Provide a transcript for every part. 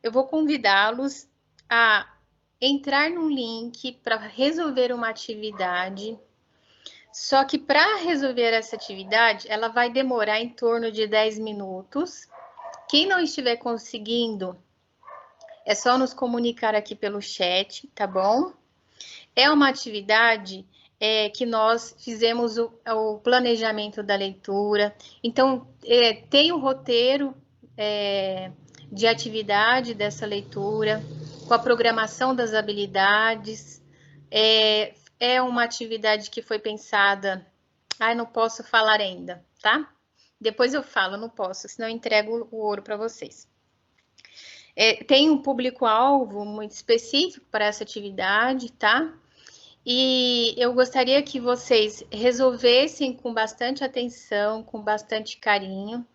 eu vou convidá-los a entrar num link para resolver uma atividade. Só que para resolver essa atividade, ela vai demorar em torno de 10 minutos. Quem não estiver conseguindo, é só nos comunicar aqui pelo chat, tá bom? É uma atividade que nós fizemos o planejamento da leitura. Então, tem o roteiro de atividade dessa leitura, com a programação das habilidades. É uma atividade que foi pensada... Ai, não posso falar ainda, tá? Depois eu falo, não posso, senão eu entrego o ouro para vocês. Tem um público-alvo muito específico para essa atividade, tá? E eu gostaria que vocês resolvessem com bastante atenção, com bastante carinho,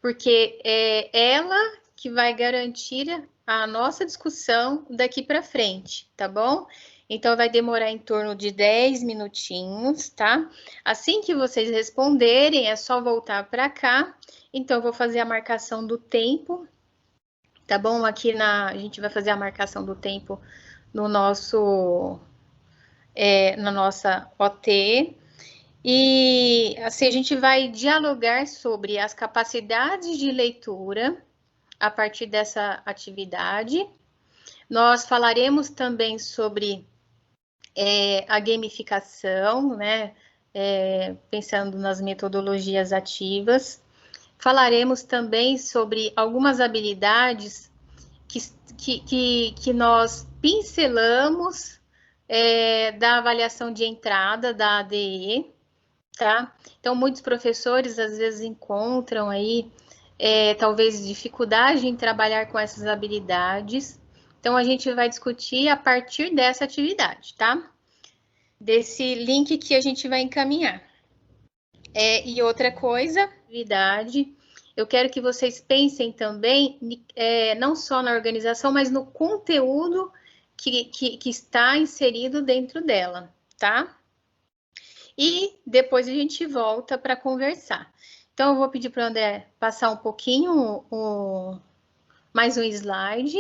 porque é ela que vai garantir a nossa discussão daqui para frente, tá bom? Então, vai demorar em torno de 10 minutinhos, tá? Assim que vocês responderem, é só voltar para cá. Então, eu vou fazer a marcação do tempo, tá bom? Aqui a gente vai fazer a marcação do tempo no nosso... na nossa OT, e assim a gente vai dialogar sobre as capacidades de leitura a partir dessa atividade. Nós falaremos também sobre a gamificação, né? Pensando nas metodologias ativas. Falaremos também sobre algumas habilidades que nós pincelamos da avaliação de entrada da ADE, tá? Então, muitos professores às vezes encontram aí, talvez, dificuldade em trabalhar com essas habilidades. Então, a gente vai discutir a partir dessa atividade, tá? Desse link que a gente vai encaminhar. E outra coisa, atividade, eu quero que vocês pensem também, não só na organização, mas no conteúdo que está inserido dentro dela, tá? E depois a gente volta para conversar. Então, eu vou pedir para o André passar um pouquinho mais um slide.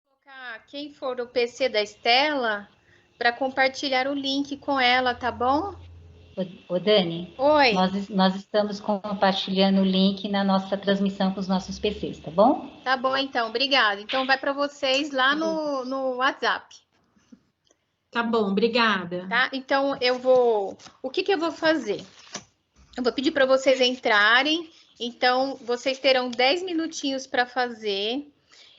Vou colocar quem for o PC da Estela para compartilhar o link com ela, tá bom? Ô Dani, Oi. Nós estamos compartilhando o link na nossa transmissão com os nossos PCs, tá bom? Tá bom, então, obrigada. Então, vai para vocês lá no WhatsApp. Tá bom, obrigada. Tá? Então, o que eu vou fazer? Eu vou pedir para vocês entrarem, então, vocês terão 10 minutinhos para fazer.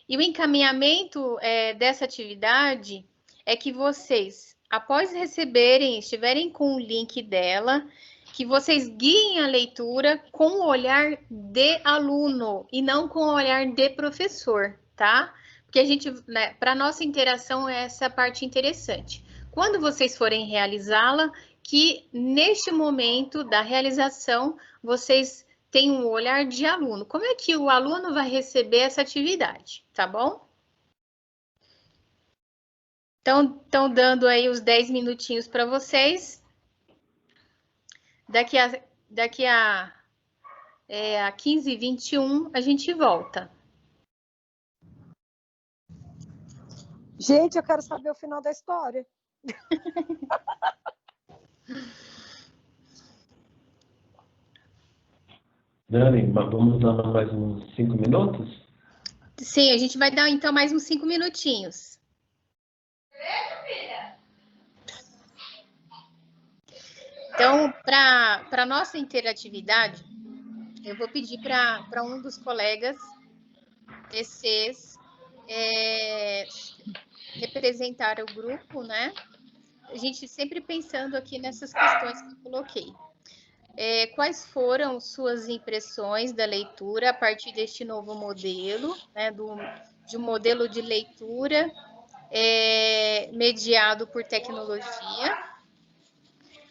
E o encaminhamento dessa atividade é que vocês, após receberem, estiverem com o link dela, que vocês guiem a leitura com o olhar de aluno e não com o olhar de professor, tá? Porque a gente, né, para nossa interação, essa é a parte interessante. Quando vocês forem realizá-la, que neste momento da realização, vocês tem um olhar de aluno. Como é que o aluno vai receber essa atividade, tá bom? Então, estão dando aí os 10 minutinhos para vocês. Daqui a 15h21 a gente volta. Gente, eu quero saber o final da história. Dani, vamos dar mais uns 5 minutos? Sim, a gente vai dar então mais uns 5 minutinhos. Então, para a nossa interatividade, eu vou pedir para um dos colegas PCs representar o grupo, né? A gente sempre pensando aqui nessas questões que eu coloquei. Quais foram suas impressões da leitura a partir deste novo modelo, né, de um modelo de leitura mediado por tecnologia?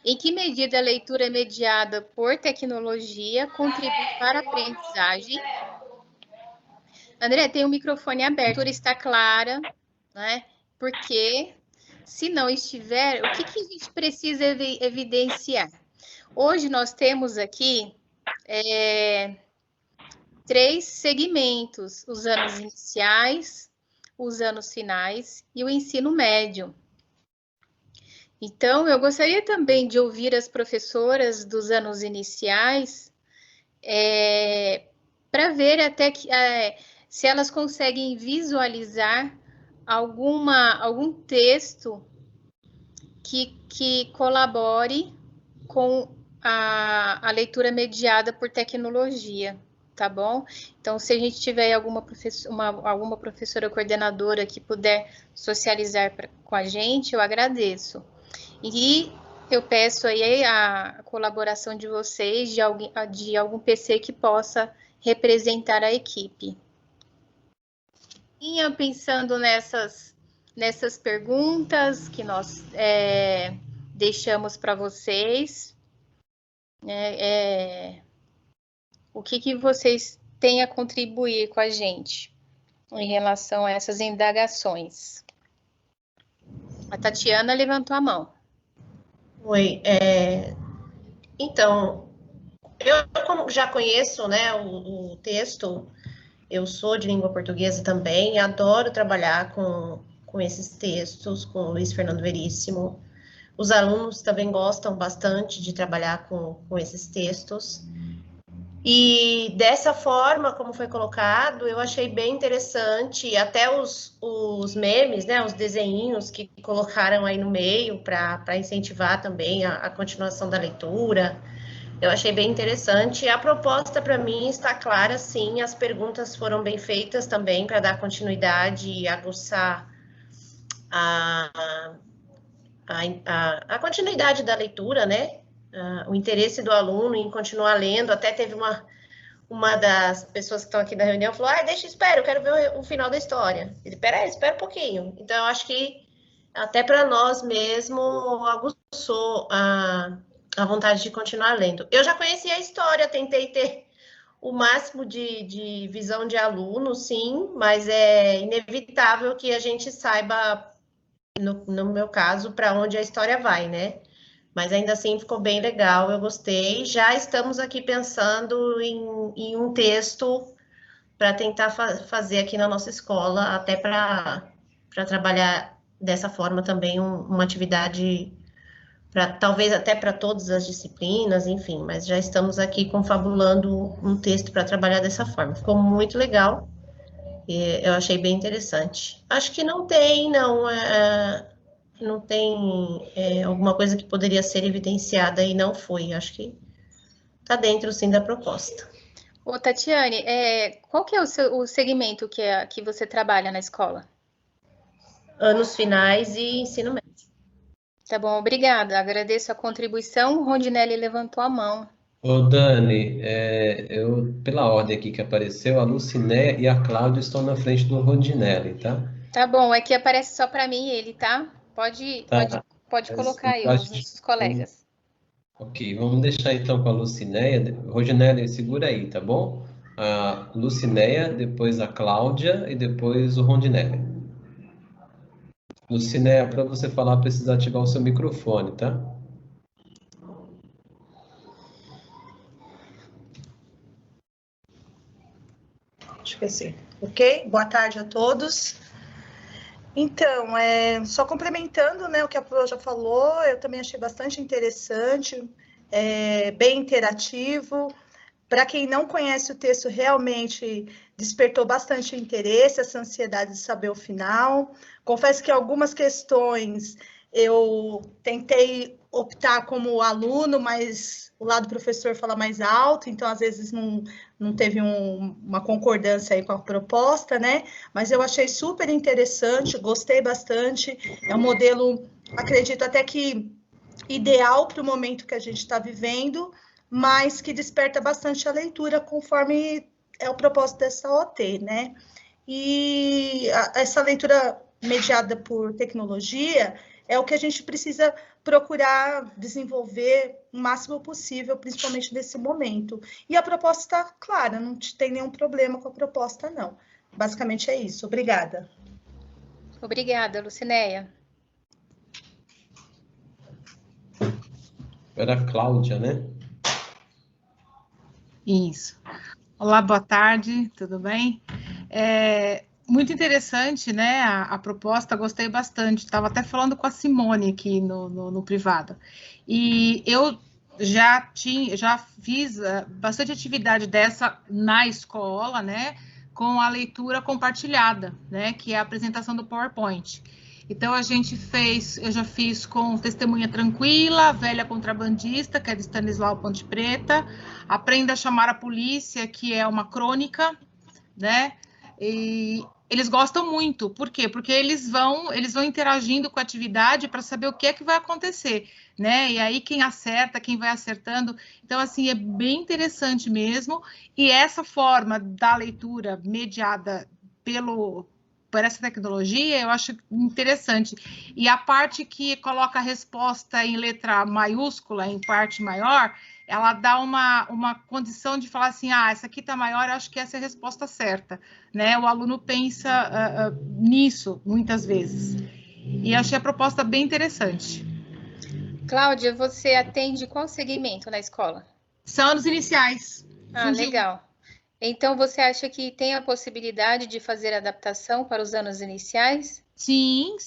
Em que medida a leitura mediada por tecnologia contribui para a aprendizagem? André, tem o microfone aberto, a leitura está clara, né? Porque, se não estiver, o que a gente precisa evidenciar? Hoje nós temos aqui 3 segmentos: os anos iniciais, os anos finais e o ensino médio. Então, eu gostaria também de ouvir as professoras dos anos iniciais para ver até que, se elas conseguem visualizar algum texto que colabore com a leitura mediada por tecnologia, tá bom? Então, se a gente tiver alguma professora coordenadora que puder socializar com a gente, eu agradeço. E eu peço aí a colaboração de vocês, de algum PC que possa representar a equipe. Vinha pensando nessas perguntas que nós deixamos para vocês. O que vocês têm a contribuir com a gente em relação a essas indagações? A Tatiana levantou a mão. Oi, então, eu como já conheço, né, o texto, eu sou de língua portuguesa também, adoro trabalhar com esses textos, com o Luiz Fernando Veríssimo. Os alunos também gostam bastante de trabalhar com esses textos. E dessa forma, como foi colocado, eu achei bem interessante, até os memes, né, os desenhinhos que colocaram aí no meio para incentivar também a continuação da leitura. Eu achei bem interessante. A proposta, para mim, está clara, sim. As perguntas foram bem feitas também para dar continuidade e aguçar a continuidade da leitura, né? O interesse do aluno em continuar lendo. Até teve uma das pessoas que estão aqui na reunião falou: espera, eu quero ver o final da história. Ele, peraí, espera um pouquinho. Então, eu acho que até para nós mesmo aguçou a vontade de continuar lendo. Eu já conhecia a história, tentei ter o máximo de visão de aluno, sim, mas é inevitável que a gente saiba, no meu caso, para onde a história vai, né? Mas ainda assim ficou bem legal, eu gostei. Já estamos aqui pensando em um texto para tentar fazer aqui na nossa escola, até para trabalhar dessa forma também uma atividade, talvez até para todas as disciplinas, enfim, mas já estamos aqui confabulando um texto para trabalhar dessa forma. Ficou muito legal, e eu achei bem interessante. Acho que não tem alguma coisa que poderia ser evidenciada e não foi. Acho que está dentro, sim, da proposta. Ô, Tatiane, qual que é o segmento que você trabalha na escola? Anos finais e ensino médio. Tá bom, obrigada. Agradeço a contribuição. Rondinelli levantou a mão. Ô, Dani, pela ordem aqui que apareceu, a Lucinéia e a Cláudia estão na frente do Rondinelli, tá? Tá bom, é que aparece só para mim ele, tá? Pode colocar aí os nossos colegas. Ok, vamos deixar então com a Lucinéia. Rondinelli, segura aí, tá bom? A Lucinéia, depois a Cláudia e depois o Rondinelli. Lucinéia, para você falar, precisa ativar o seu microfone, tá? Esqueci. Ok? Boa tarde a todos. Então, só complementando, né, o que a Pro já falou, eu também achei bastante interessante, bem interativo. Para quem não conhece o texto, realmente despertou bastante interesse, essa ansiedade de saber o final. Confesso que algumas questões eu tentei optar como aluno, mas o lado professor fala mais alto, então às vezes não teve uma concordância aí com a proposta, né? Mas eu achei super interessante, gostei bastante. É um modelo, acredito até que ideal para o momento que a gente está vivendo, mas que desperta bastante a leitura conforme é o propósito dessa OT, né? E essa leitura mediada por tecnologia é o que a gente precisa procurar desenvolver o máximo possível, principalmente nesse momento. E a proposta está clara, não tem nenhum problema com a proposta, não. Basicamente é isso. Obrigada. Obrigada, Lucinéia. Era a Cláudia, né? Isso. Olá, boa tarde, tudo bem? Muito interessante, né, a proposta, gostei bastante. Estava até falando com a Simone aqui no privado. E eu já fiz bastante atividade dessa na escola, né, com a leitura compartilhada, né, que é a apresentação do PowerPoint. Então, eu já fiz com Testemunha Tranquila, Velha Contrabandista, que é de Stanislau Ponte Preta, Aprenda a Chamar a Polícia, que é uma crônica, né? E eles gostam muito. Por quê? Porque eles vão interagindo com a atividade para saber o que é que vai acontecer, né? E aí quem acerta, quem vai acertando. Então, assim, é bem interessante mesmo. E essa forma da leitura mediada por essa tecnologia, eu acho interessante. E a parte que coloca a resposta em letra maiúscula, em parte maior, ela dá uma condição de falar assim, essa aqui está maior, eu acho que essa é a resposta certa, né? O aluno pensa nisso, muitas vezes. E achei a proposta bem interessante. Cláudia, você atende qual segmento na escola? São anos iniciais. Legal. Então, você acha que tem a possibilidade de fazer adaptação para os anos iniciais? Sim,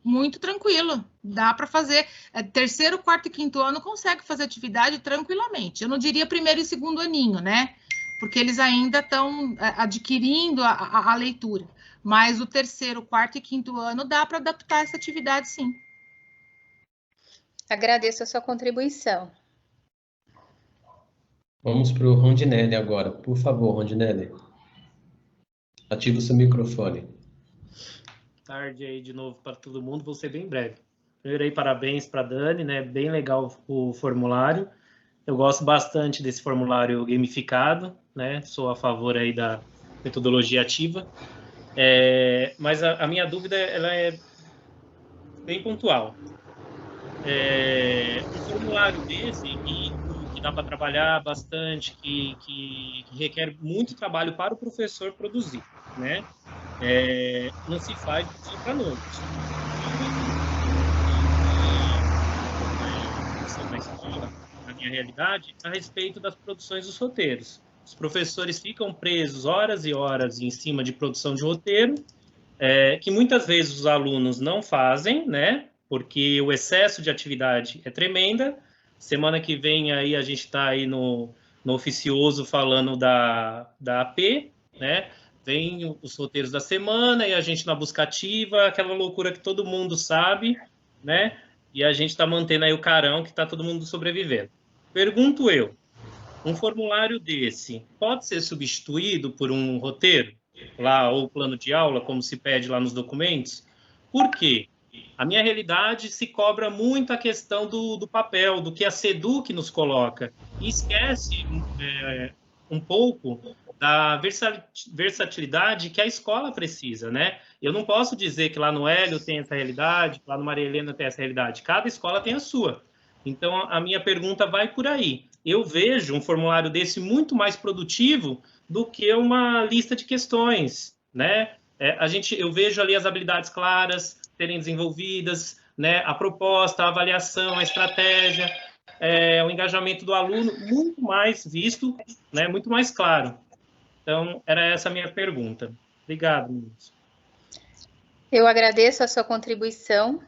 muito tranquilo. Dá para fazer. Terceiro, quarto e quinto ano consegue fazer atividade tranquilamente. Eu não diria primeiro e segundo aninho, né? Porque eles ainda estão adquirindo a leitura. Mas o terceiro, quarto e quinto ano dá para adaptar essa atividade, sim. Agradeço a sua contribuição. Vamos para o Rondinelli agora. Por favor, Rondinelli. Ativa o seu microfone. Boa tarde aí de novo para todo mundo. Vou ser bem breve. Primeiro aí, parabéns para a Dani, né? Bem legal o formulário. Eu gosto bastante desse formulário gamificado, né? Sou a favor aí da metodologia ativa. Mas a minha dúvida, ela é bem pontual. Um formulário desse, que dá para trabalhar bastante, que requer muito trabalho para o professor produzir, né? Não se faz do dia para a noite. Na escola, na minha realidade, a respeito das produções dos roteiros. Os professores ficam presos horas e horas em cima de produção de roteiro, que muitas vezes os alunos não fazem, né? Porque o excesso de atividade é tremenda. Semana que vem aí a gente está aí no oficioso falando da AP, né? Vem os roteiros da semana e a gente na busca ativa, aquela loucura que todo mundo sabe, né? E a gente está mantendo aí o carão que está todo mundo sobrevivendo. Pergunto eu, um formulário desse pode ser substituído por um roteiro, lá, ou plano de aula, como se pede lá nos documentos? Por quê? A minha realidade se cobra muito a questão do papel, do que a SEDUC nos coloca, e esquece um pouco da versatilidade que a escola precisa, né? Eu não posso dizer que lá no Hélio tem essa realidade, que lá no Maria Helena tem essa realidade. Cada escola tem a sua. Então, a minha pergunta vai por aí. Eu vejo um formulário desse muito mais produtivo do que uma lista de questões, né? Eu vejo ali as habilidades claras serem desenvolvidas, né? A proposta, a avaliação, a estratégia, o engajamento do aluno muito mais visto, né? Muito mais claro. Então, era essa a minha pergunta. Obrigado, meninos. Eu agradeço a sua contribuição.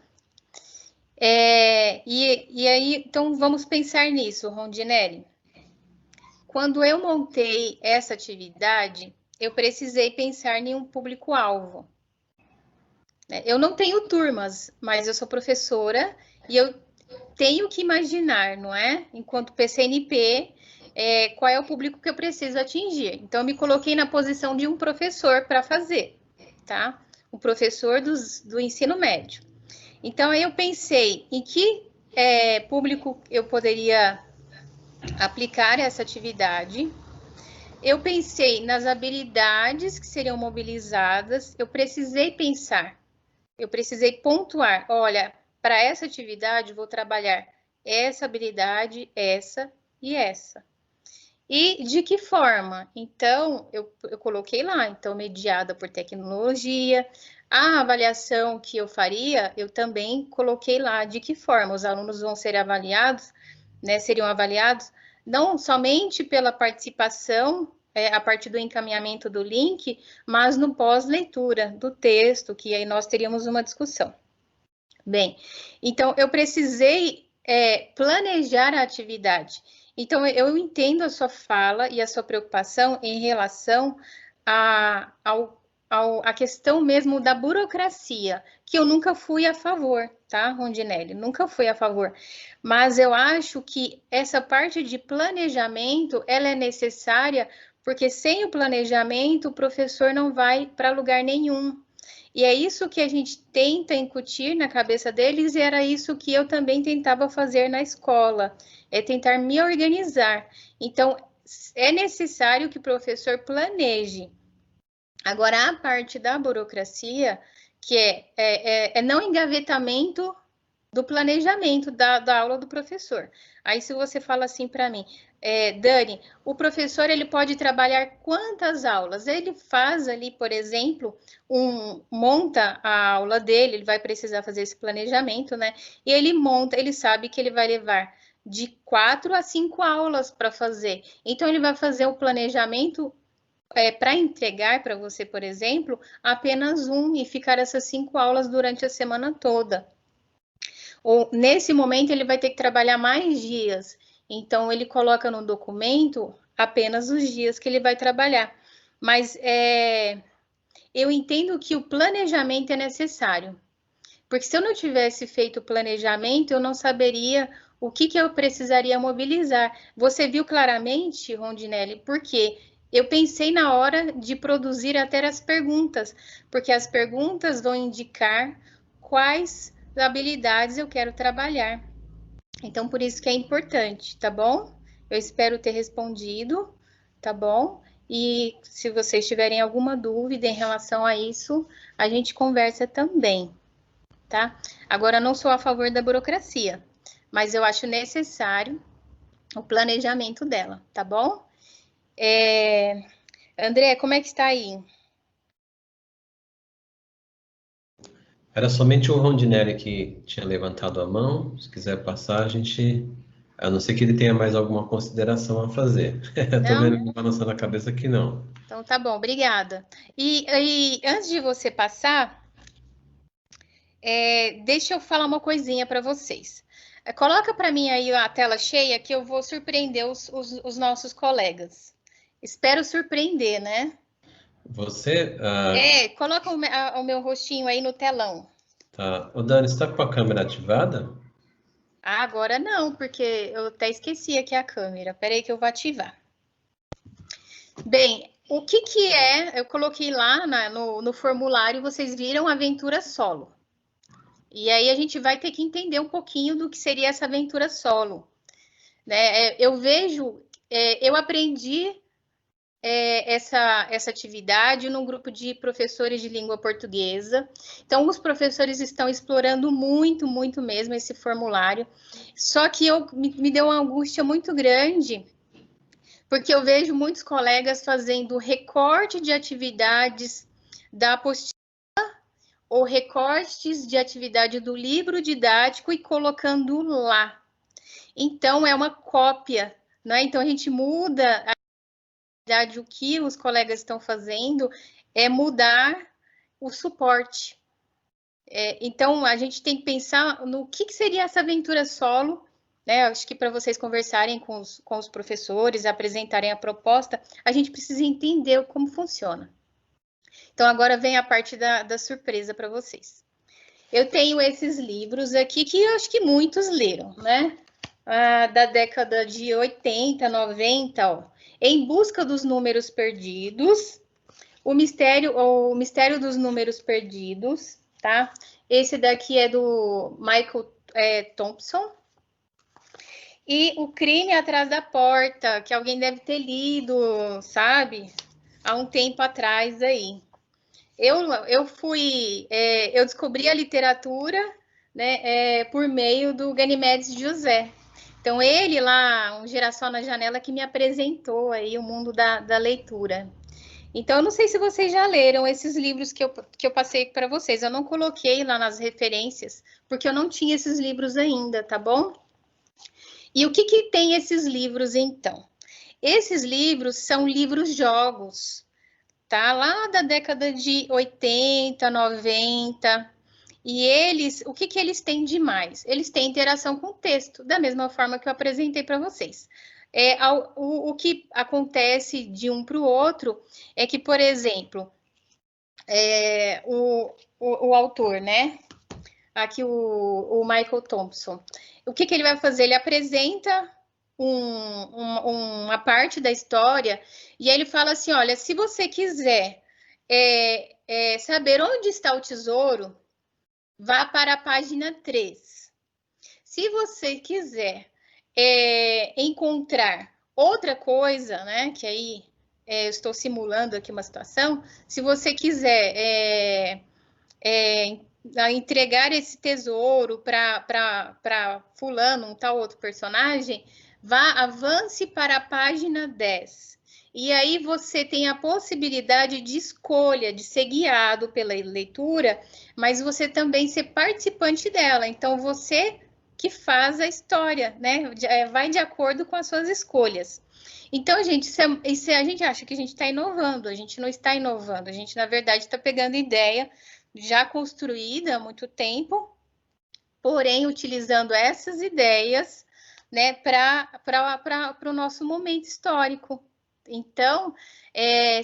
E aí, então, vamos pensar nisso, Rondinelli. Quando eu montei essa atividade, eu precisei pensar em um público-alvo. Eu não tenho turmas, mas eu sou professora e eu tenho que imaginar, não é? Enquanto PCNP, qual é o público que eu preciso atingir. Então, eu me coloquei na posição de um professor para fazer, tá? O professor do ensino médio. Então, aí eu pensei em que público eu poderia aplicar essa atividade. Eu pensei nas habilidades que seriam mobilizadas. Eu precisei pontuar. Olha, para essa atividade, vou trabalhar essa habilidade, essa e essa. E de que forma? Então, eu coloquei lá, então, mediada por tecnologia. A avaliação que eu faria, eu também coloquei lá de que forma os alunos vão ser avaliados né, seriam avaliados não somente pela participação, a partir do encaminhamento do link, mas no pós-leitura do texto, que aí nós teríamos uma discussão. Bem, então eu precisei planejar a atividade. Então, eu entendo a sua fala e a sua preocupação em relação à questão mesmo da burocracia, que eu nunca fui a favor, tá, Rondinelli? Nunca fui a favor. Mas eu acho que essa parte de planejamento, ela é necessária, porque sem o planejamento, o professor não vai para lugar nenhum. E é isso que a gente tenta incutir na cabeça deles, e era isso que eu também tentava fazer na escola, é tentar me organizar. Então, é necessário que o professor planeje. Agora, a parte da burocracia, que é não engavetamento do planejamento da aula do professor. Aí, se você fala assim para mim, Dani, o professor ele pode trabalhar quantas aulas? Ele faz ali, por exemplo, monta a aula dele, ele vai precisar fazer esse planejamento, né? E ele monta, ele sabe que ele vai levar de 4 a 5 aulas para fazer. Então, ele vai fazer o planejamento para entregar para você, por exemplo, apenas e ficar essas 5 aulas durante a semana toda. Ou, nesse momento, ele vai ter que trabalhar mais dias. Então, ele coloca no documento apenas os dias que ele vai trabalhar. Mas eu entendo que o planejamento é necessário. Porque se eu não tivesse feito o planejamento, eu não saberia o que eu precisaria mobilizar. Você viu claramente, Rondinelli, porque eu pensei na hora de produzir até as perguntas, porque as perguntas vão indicar quais habilidades eu quero trabalhar. Então, por isso que é importante, tá bom? Eu espero ter respondido, tá bom? E se vocês tiverem alguma dúvida em relação a isso, a gente conversa também, tá? Agora, eu não sou a favor da burocracia, mas eu acho necessário o planejamento dela, tá bom? André, como é que está aí? Era somente o Rondinelli que tinha levantado a mão. Se quiser passar, a não ser que ele tenha mais alguma consideração a fazer. Estou vendo ele balançando a cabeça que não. Então, tá bom, obrigada. E antes de você passar, deixa eu falar uma coisinha para vocês. Coloca para mim aí a tela cheia que eu vou surpreender os nossos colegas. Espero surpreender, né? Você... coloca o meu rostinho aí no telão. Tá. Ô, Dani, você está com a câmera ativada? Ah, agora não, porque eu até esqueci aqui a câmera. Peraí que eu vou ativar. Bem, o que eu coloquei lá no formulário, vocês viram aventura solo. E aí a gente vai ter que entender um pouquinho do que seria essa aventura solo. Né? Eu aprendi essa atividade num grupo de professores de língua portuguesa. Então, os professores estão explorando muito, muito mesmo esse formulário. Só que me deu uma angústia muito grande, porque eu vejo muitos colegas fazendo recorte de atividades da apostila ou recortes de atividade do livro didático e colocando lá. Então, é uma cópia, né? Então, a gente muda o que os colegas estão fazendo é mudar o suporte. Então, a gente tem que pensar no que seria essa aventura solo, né? Acho que para vocês conversarem com os professores, apresentarem a proposta, a gente precisa entender como funciona. Então, agora vem a parte da surpresa para vocês. Eu tenho esses livros aqui que eu acho que muitos leram, né? Da década de 80, 90, ó. Em Busca dos Números Perdidos, o mistério dos Números Perdidos, tá? Esse daqui é do Michael Thompson. E O Crime Atrás da Porta, que alguém deve ter lido, sabe? Há um tempo atrás aí. Eu descobri a literatura, né, por meio do Ganimedes José. Então, ele lá, um Girassol na Janela, que me apresentou aí o mundo da leitura. Então, eu não sei se vocês já leram esses livros que eu passei para vocês. Eu não coloquei lá nas referências, porque eu não tinha esses livros ainda, tá bom? E o que tem esses livros, então? Esses livros são livros-jogos, tá? Lá da década de 80, 90. E eles, o que eles têm de mais? Eles têm interação com o texto, da mesma forma que eu apresentei para vocês. O que acontece de um para o outro é que, por exemplo, o autor, né? Aqui o Michael Thompson. O que ele vai fazer? Ele apresenta uma parte da história e aí ele fala assim, olha, se você quiser saber onde está o tesouro, vá para a página 3. Se você quiser encontrar outra coisa, né, que aí eu estou simulando aqui uma situação, se você quiser entregar esse tesouro para fulano, um tal outro personagem, avance para a página 10. E aí você tem a possibilidade de escolha, de ser guiado pela leitura, mas você também ser participante dela. Então, você que faz a história, né? Vai de acordo com as suas escolhas. Então, gente, a gente acha que a gente está inovando, a gente não está inovando, a gente, na verdade, está pegando ideia já construída há muito tempo, porém, utilizando essas ideias, né, para o nosso momento histórico. Então,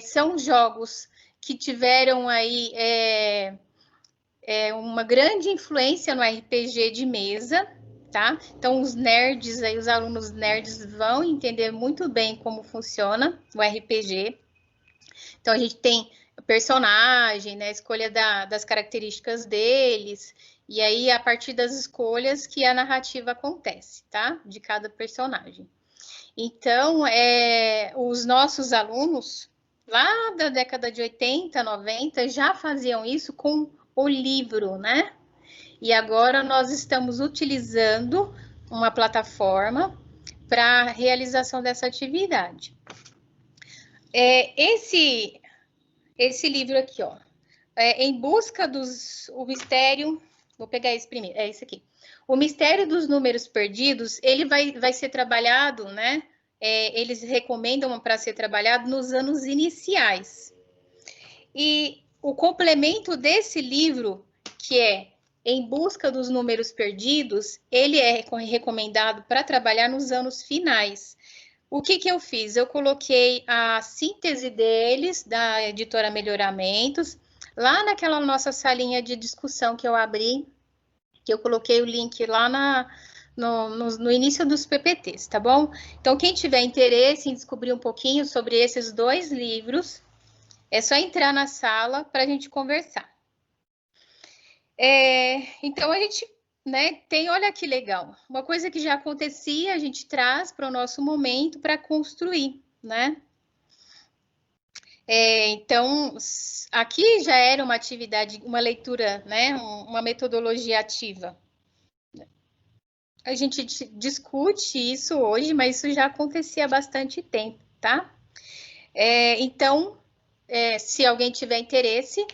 são jogos que tiveram aí uma grande influência no RPG de mesa, tá? Então, os nerds aí, os alunos nerds vão entender muito bem como funciona o RPG. Então, a gente tem personagem, né, a escolha das características deles, e aí, a partir das escolhas que a narrativa acontece, tá? De cada personagem. Então, os nossos alunos, lá da década de 80, 90, já faziam isso com o livro, né? E agora nós estamos utilizando uma plataforma para a realização dessa atividade. Esse livro aqui, ó, Em Busca o Mistério, vou pegar esse primeiro, esse aqui. O Mistério dos Números Perdidos, ele vai ser trabalhado, né? Eles recomendam para ser trabalhado nos anos iniciais. E o complemento desse livro, que é Em Busca dos Números Perdidos, ele é recomendado para trabalhar nos anos finais. O que eu fiz? Eu coloquei a síntese deles, da editora Melhoramentos, lá naquela nossa salinha de discussão que eu abri, que eu coloquei o link lá no início dos PPTs, tá bom? Então, quem tiver interesse em descobrir um pouquinho sobre esses dois livros, é só entrar na sala para a gente conversar. Então, a gente, né, olha que legal, uma coisa que já acontecia, a gente traz para o nosso momento para construir, né? Então, aqui já era uma atividade, uma leitura, né, uma metodologia ativa. A gente discute isso hoje, mas isso já acontecia há bastante tempo, tá? Então, se alguém tiver interesse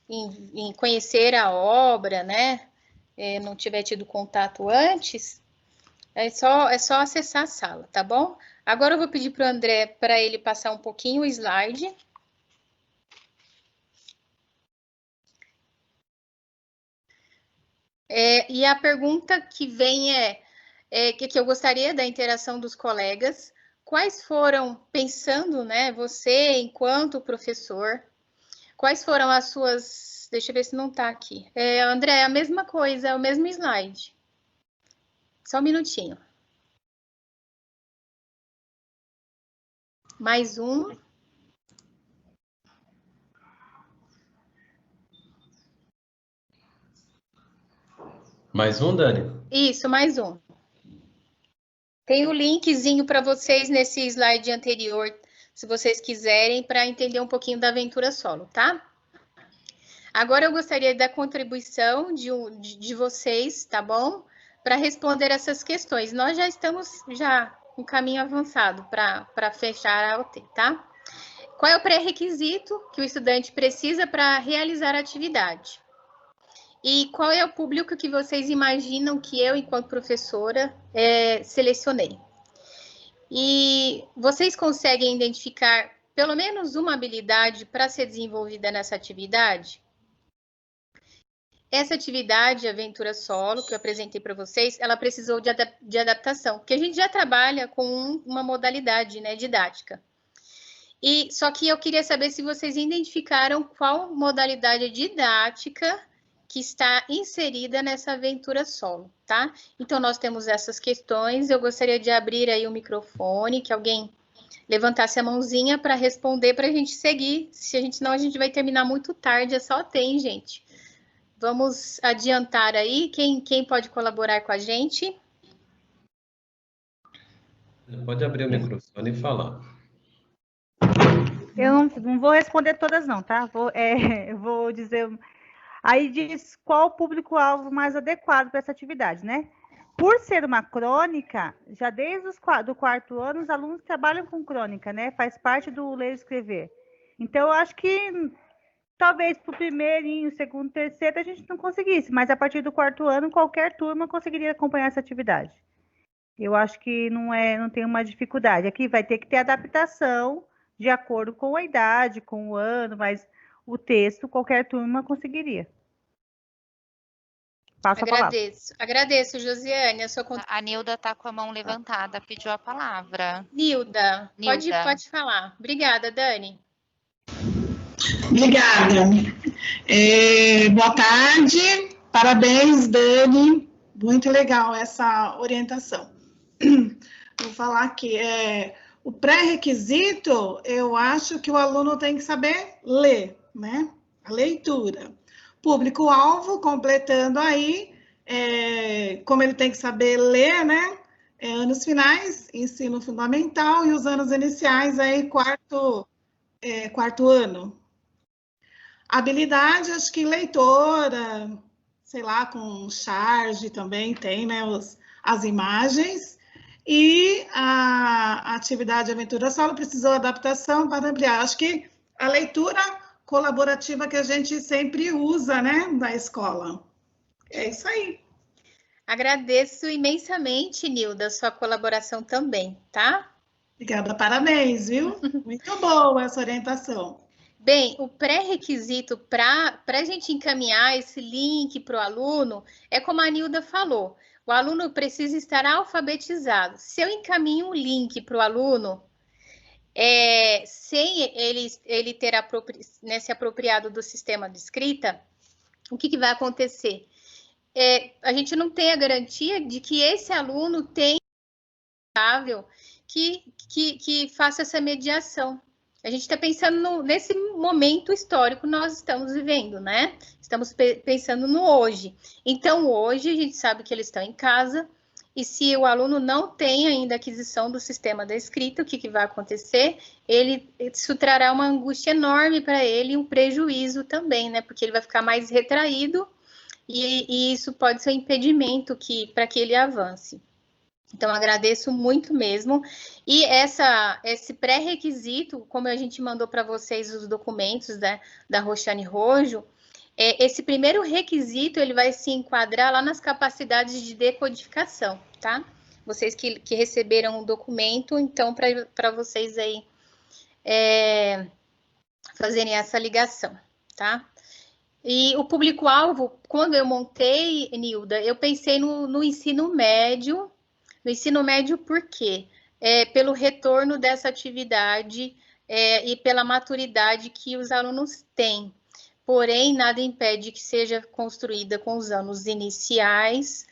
em conhecer a obra, né, não tiver tido contato antes, é só acessar a sala, tá bom? Agora eu vou pedir para o André, para ele passar um pouquinho o slide. E a pergunta que vem que eu gostaria da interação dos colegas, quais foram, pensando, né, você enquanto professor, quais foram as suas, deixa eu ver se não está aqui. André, é a mesma coisa, é o mesmo slide. Só um minutinho. Mais um. Mais um, Dani? Isso, mais um. Tem o linkzinho para vocês nesse slide anterior, se vocês quiserem, para entender um pouquinho da aventura solo, tá? Agora eu gostaria da contribuição de vocês, tá bom? Para responder essas questões. Nós já estamos com caminho avançado para fechar a AOT, tá? Qual é o pré-requisito que o estudante precisa para realizar a atividade? E qual é o público que vocês imaginam que eu, enquanto professora, selecionei? E vocês conseguem identificar pelo menos uma habilidade para ser desenvolvida nessa atividade? Essa atividade, Aventura Solo, que eu apresentei para vocês, ela precisou de adaptação, porque a gente já trabalha com uma modalidade, né, didática. E só que eu queria saber se vocês identificaram qual modalidade didática que está inserida nessa Aventura Solo, tá? Então, nós temos essas questões, eu gostaria de abrir aí o microfone, que alguém levantasse a mãozinha para responder, para a gente seguir, senão a gente vai terminar muito tarde, é só tem, gente. Vamos adiantar aí, quem pode colaborar com a gente? Pode abrir o microfone e falar. Eu não vou responder todas não, tá? Eu vou dizer... Aí diz qual o público-alvo mais adequado para essa atividade, né? Por ser uma crônica, já desde do quarto ano, os alunos trabalham com crônica, né? Faz parte do ler e escrever. Então, eu acho que talvez para o primeirinho, segundo, terceiro, a gente não conseguisse, mas a partir do quarto ano, qualquer turma conseguiria acompanhar essa atividade. Eu acho que não tem uma dificuldade. Aqui vai ter que ter adaptação de acordo com a idade, com o ano, mas o texto qualquer turma conseguiria. Passa a palavra. Agradeço, Josiane. A Nilda está com a mão levantada, pediu a palavra. Nilda. Pode falar. Obrigada, Dani. Obrigada. Boa tarde. Parabéns, Dani. Muito legal essa orientação. Vou falar aqui. O pré-requisito, eu acho que o aluno tem que saber ler, né? A leitura. Público-alvo, completando aí, como ele tem que saber ler, né? Anos finais, ensino fundamental, e os anos iniciais, aí, quarto ano. Habilidade, acho que leitora, sei lá, com charge também tem, né? As imagens. E a atividade Aventura Solo precisou adaptação para ampliar. Acho que a leitura colaborativa que a gente sempre usa, né, na escola. É isso aí. Agradeço imensamente, Nilda, sua colaboração também, tá? Obrigada, parabéns, viu? Muito boa essa orientação. Bem, o pré-requisito para a gente encaminhar esse link para o aluno é como a Nilda falou. O aluno precisa estar alfabetizado. Se eu encaminho um link para o aluno, sem ele ter se apropriado do sistema de escrita, o que vai acontecer? A gente não tem a garantia de que esse aluno tenha que faça essa mediação. A gente está pensando nesse momento histórico que nós estamos vivendo, né? Estamos pensando no hoje. Então, hoje, a gente sabe que eles estão em casa, e se o aluno não tem ainda aquisição do sistema da escrita, o que vai acontecer? Isso trará uma angústia enorme para ele e um prejuízo também, né? Porque ele vai ficar mais retraído, e isso pode ser um impedimento para que ele avance. Então, agradeço muito mesmo. E esse pré-requisito, como a gente mandou para vocês os documentos da Roxane Rojo, esse primeiro requisito, ele vai se enquadrar lá nas capacidades de decodificação, tá? Vocês que receberam o documento, então, para vocês aí fazerem essa ligação, tá? E o público-alvo, quando eu montei, Nilda, eu pensei no ensino médio. No ensino médio, por quê? Pelo retorno dessa atividade e pela maturidade que os alunos têm. Porém, nada impede que seja construída com os anos iniciais,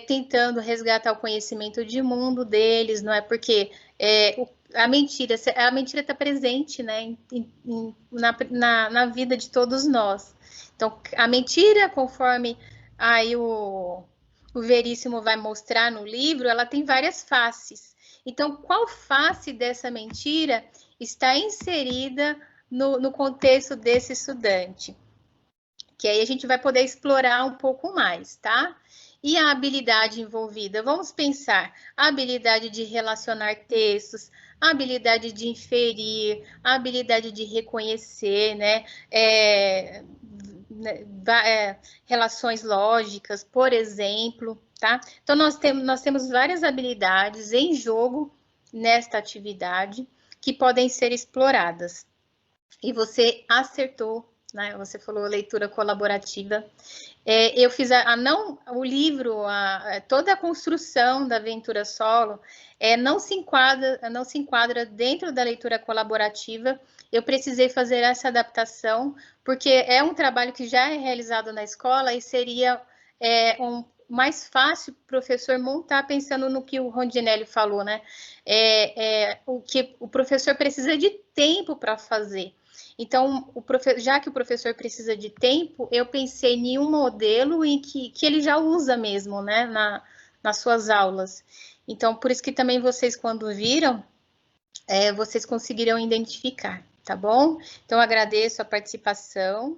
tentando resgatar o conhecimento de mundo deles, não é? Porque a mentira está presente, né, na vida de todos nós. Então, a mentira, conforme aí o Veríssimo vai mostrar no livro, ela tem várias faces. Então, qual face dessa mentira está inserida no contexto desse estudante? Que aí a gente vai poder explorar um pouco mais, tá? E a habilidade envolvida? Vamos pensar a habilidade de relacionar textos, a habilidade de inferir, a habilidade de reconhecer, né? né, relações lógicas, por exemplo, tá? Então, nós temos várias habilidades em jogo nesta atividade que podem ser exploradas. E você acertou, né? Você falou leitura colaborativa. Eu fiz o livro, toda a construção da aventura solo não se enquadra dentro da leitura colaborativa. Eu precisei fazer essa adaptação, porque é um trabalho que já é realizado na escola e seria mais fácil o professor montar pensando no que o Rondinelli falou, né? O que o professor precisa de tempo para fazer. Então, já que o professor precisa de tempo, eu pensei em um modelo em que ele já usa mesmo, né, nas suas aulas. Então, por isso que também vocês, quando viram, vocês conseguiram identificar, tá bom? Então, agradeço a participação.